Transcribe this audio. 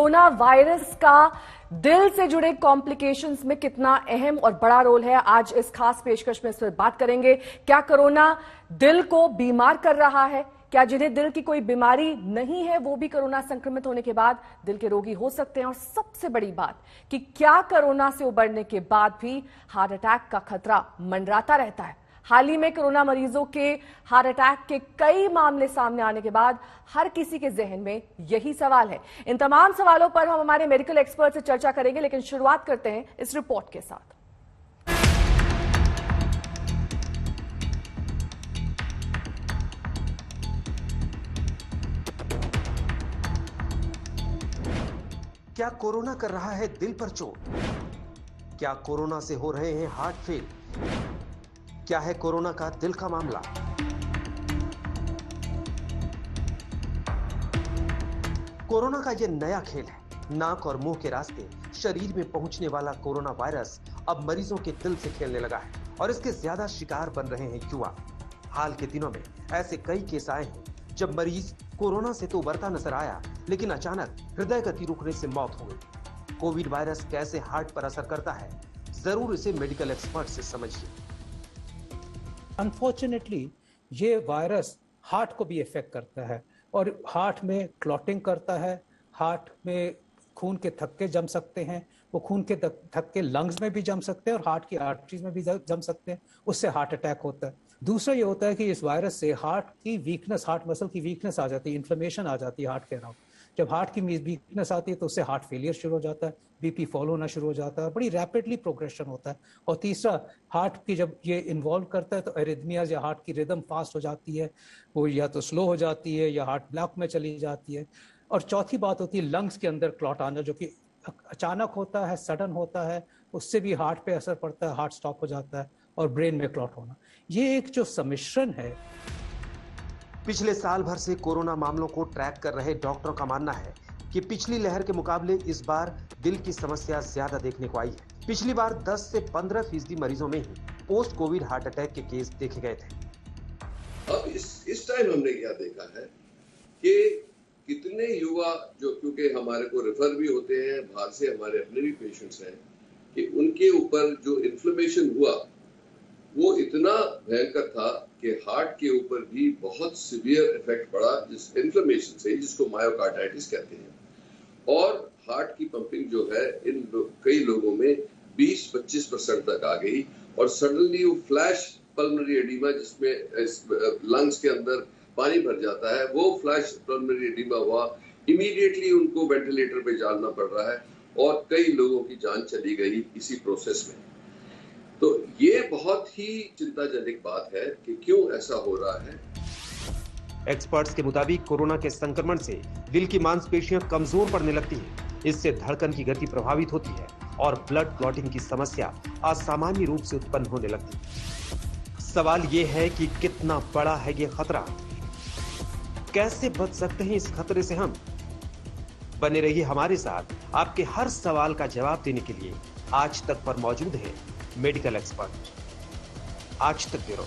Corona virus का दिल से जुड़े कॉम्प्लिकेशंस में कितना अहम और बड़ा रोल है, आज इस खास पेशकश में इस पर बात करेंगे। क्या कोरोना दिल को बीमार कर रहा है? क्या जिन्हें दिल की कोई बीमारी नहीं है वो भी कोरोना संक्रमित होने के बाद दिल के रोगी हो सकते हैं? और सबसे बड़ी बात कि क्या कोरोना से उबरने के बाद भी हार्ट अटैक का खतरा मंडराता रहता है? हाल ही में कोरोना मरीजों के हार्ट अटैक के कई मामले सामने आने के बाद हर किसी के जहन में यही सवाल है। इन तमाम सवालों पर हम हमारे मेडिकल एक्सपर्ट से चर्चा करेंगे, लेकिन शुरुआत करते हैं इस रिपोर्ट के साथ। क्या कोरोना कर रहा है दिल पर चोट? क्या कोरोना से हो रहे हैं हार्ट फेल? क्या है कोरोना का दिल का मामला? कोरोना का यह नया खेल है। नाक और मुंह के रास्ते शरीर में पहुंचने वाला कोरोना वायरस अब मरीजों के दिल से खेलने लगा है और इसके ज्यादा शिकार बन रहे हैं युवा। हाल के दिनों में ऐसे कई केस आए हैं जब मरीज कोरोना से तो उबरता नजर आया, लेकिन अचानक हृदय गति रुकने से मौत हो गई। कोविड वायरस कैसे हार्ट पर असर करता है, जरूर इसे मेडिकल एक्सपर्ट से समझिए। अनफॉर्चुनेटली ये वायरस हार्ट को भी इफेक्ट करता है और हार्ट में क्लॉटिंग करता है। हार्ट में खून के थक्के जम सकते हैं, वो खून के थक्के लंग्स में भी जम सकते हैं और हार्ट की आर्टरीज में भी जम सकते हैं, उससे हार्ट अटैक होता है। दूसरा ये होता है कि इस वायरस से हार्ट की वीकनेस, हार्ट मसल की वीकनेस आ जाती है, इन्फ्लेमेशन आ जाती है हार्ट के अराउंड। जब हार्ट की वीकनेस आती है तो उससे हार्ट फेलियर शुरू हो जाता है, बीपी फॉल होना शुरू हो जाता है, बड़ी रैपिडली प्रोग्रेशन होता है। और तीसरा, हार्ट की जब ये इन्वॉल्व करता है तो एरिथमियाज या हार्ट की रिदम फास्ट हो जाती है, वो या तो स्लो हो जाती है या हार्ट ब्लॉक में चली जाती है। और चौथी बात होती है लंग्स के अंदर क्लॉट आना, जो कि अचानक होता है, सडन होता है, उससे भी हार्ट पे असर पड़ता है, हार्ट स्टॉप हो जाता है और ब्रेन में क्लॉट होना। ये एक जो सम्मिश्रण है। पिछले साल भर से कोरोना मामलों को ट्रैक कर रहे डॉक्टरों का मानना है कि पिछली लहर के मुकाबले इस बार दिल की समस्या ज्यादा देखने को आई है। पिछली बार 10 से 15% मरीजों में ही पोस्ट कोविड हार्ट अटैक के केस देखे गए थे। अब इस टाइम हमने क्या देखा है कि कितने युवा, जो क्योंकि हमारे को रेफर भी होते हैं बाहर से, हमारे अपने भी पेशेंट्स हैं, कि उनके ऊपर जो इन्फ्लेमेशन हुआ वो इतना भयंकर था कि हार्ट के ऊपर भी बहुत सीवियर इफेक्ट पड़ा जिस इन्फ्लेमेशन से, जिसको मायोकार्डाइटिस कहते हैं। और हार्ट की पंपिंग जो है कई लोगों में 20-25% तक आ गई और सडनली वो फ्लैश पल्मोनरी एडीमा, जिसमें लंग्स के अंदर पानी भर जाता है, वो फ्लैश पल्मोनरी एडीमा हुआ। इमीडिएटली उनको वेंटिलेटर पे जाना पड़ रहा है और कई लोगों की जान चली गई इसी प्रोसेस में। तो ये बहुत ही चिंताजनक बात है कि क्यों ऐसा हो रहा है। एक्सपर्ट्स के मुताबिक कोरोना के संक्रमण से दिल की मांसपेशियां कमजोर पड़ने लगती हैं। इससे धड़कन की गति प्रभावित होती है और ब्लड क्लॉटिंग की समस्या असामान्य रूप से उत्पन्न होने लगती है। सवाल ये है कि कितना बड़ा है ये खतरा, कैसे बच सकते हैं इस खतरे से हम? बने रहिए हमारे साथ, आपके हर सवाल का जवाब देने के लिए आज तक पर मौजूद है मेडिकल एक्सपर्ट। आज तक ब्यूरो।